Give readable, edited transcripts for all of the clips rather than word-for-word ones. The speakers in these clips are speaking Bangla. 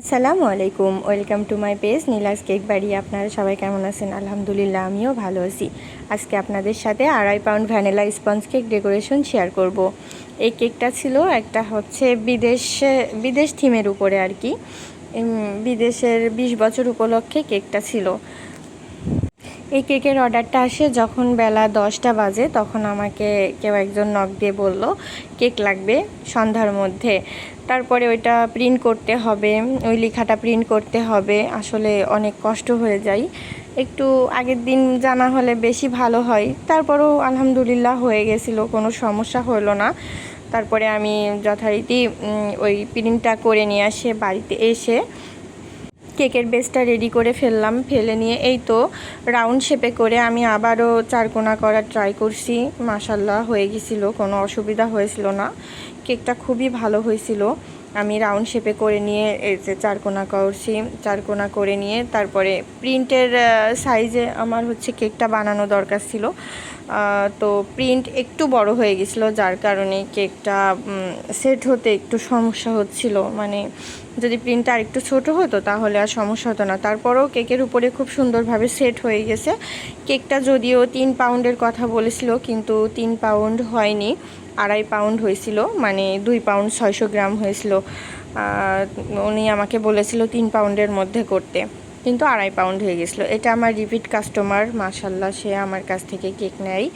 আসসালামু আলাইকুম, welcome to my page Neela's cake বাড়ি। আপনারা সবাই কেমন আছেন? আলহামদুলিল্লাহ, আমিও ভালো আছি। আজকে আপনাদের সাথে 2.5 pound vanilla sponge cake decoration share করব। এই কেকটা ছিল একটা বিদেশ থিমের উপরে আর কি। বিদেশের 20 বছর উপলক্ষে কেকটা ছিল। এই কেকের অর্ডারটা আসে যখন বেলা 10টা বাজে, তখন আমাকে কেউ একজন নক দিয়ে বলল কেক লাগবে সন্ধ্যার মধ্যে। তারপরে ওইটা প্রিন্ট করতে হবে, ওই লেখাটা প্রিন্ট করতে হবে। আসলে অনেক কষ্ট হয়ে যায়, একটু আগের দিন জানা হলে বেশি ভালো হয়। তারপরেও আলহামদুলিল্লাহ হয়ে গেছিলো, কোনো সমস্যা হলো না। তারপরে আমি যথারীতি ওই প্রিন্টটা করে নিয়ে আসে বাড়িতে এসে কেকের বেসটা রেডি করে ফেললাম। ফেলে নিয়ে এই তো রাউন্ড শেপে করে আমি আবারও চারকোনা করার ট্রাই করছি। মাশাল্লাহ হয়ে গেছিলো, কোনো অসুবিধা হয়েছিল না। কেকটা খুবই ভালো হয়েছিল। আমি রাউন্ড শেপে করে নিয়ে এই যে চারকোনা করছি। চারকোনা করে নিয়ে তারপরে প্রিন্টের সাইজে আমার কেকটা বানানো দরকার ছিল। তো প্রিন্ট একটু বড় হয়ে গেছিলো, যার কারণে কেকটা সেট হতে একটু সমস্যা হচ্ছিল। মানে যদি প্রিন্টটা আর একটু ছোটো হতো তাহলে আর সমস্যা হতো না। তারপরেও কেকের উপরে খুব সুন্দরভাবে সেট হয়ে গেছে। কেকটা যদিও 3 পাউন্ডের কথা বলেছিল, কিন্তু 3 পাউন্ড হয়নি, 2.5 পাউন্ড হয়েছিল। মানে 2 পাউন্ড 600 গ্রাম হয়েছিল। উনি আমাকে বলেছিল 3 পাউন্ডের মধ্যে করতে, কিন্তু 2.5 পাউন্ড হয়ে গেছিলো। এটা আমার রিপিট কাস্টমার, মাশাল্লাহ সে আমার কাছ থেকে কেক নেয়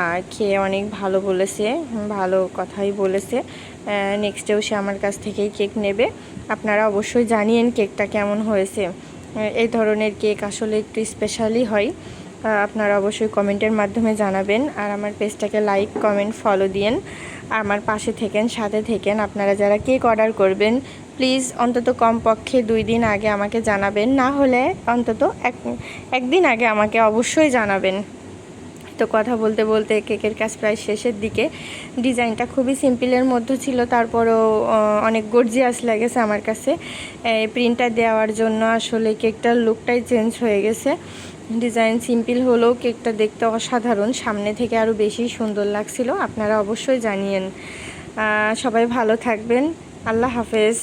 আর খেয়ে অনেক ভালো বলেছে, ভালো কথাই বলেছে। নেক্সটেও সে আমার কাছ থেকেই কেক নেবে। আপনারা অবশ্যই জানিয়েন কেকটা কেমন হয়েছে। এই ধরনের কেক আসলে একটু স্পেশালি হয়। আপনারা অবশ্যই কমেন্টের মাধ্যমে জানাবেন। আর আমার পেজটাকে লাইক, কমেন্ট, ফলো দিয়েন। আমার পাশে থেকেন, সাথে থেকেন। আপনারা যারা কেক অর্ডার করবেন প্লিজ অন্তত কমপক্ষে 2 দিন আগে আমাকে জানাবেন, না হলে অন্তত একদিন আগে আমাকে অবশ্যই জানাবেন। তো কথা বলতে বলতে কেকের কাজ প্রায় শেষের দিকে। ডিজাইনটা খুবই সিম্পলের মধ্যে ছিল, তারপরও অনেক গর্জিয়াস লেগেছে আমার কাছে। প্রিন্টটা দেওয়ার জন্য আসলে কেকটার লুকটাই চেঞ্জ হয়ে গেছে। ডিজাইন সিম্পল হলেও কেকটা দেখতে অসাধারণ, সামনে থেকে আরও বেশি সুন্দর লাগছিল। আপনারা অবশ্যই জানিয়েন। সবাই ভালো থাকবেন। আল্লাহ হাফেজ।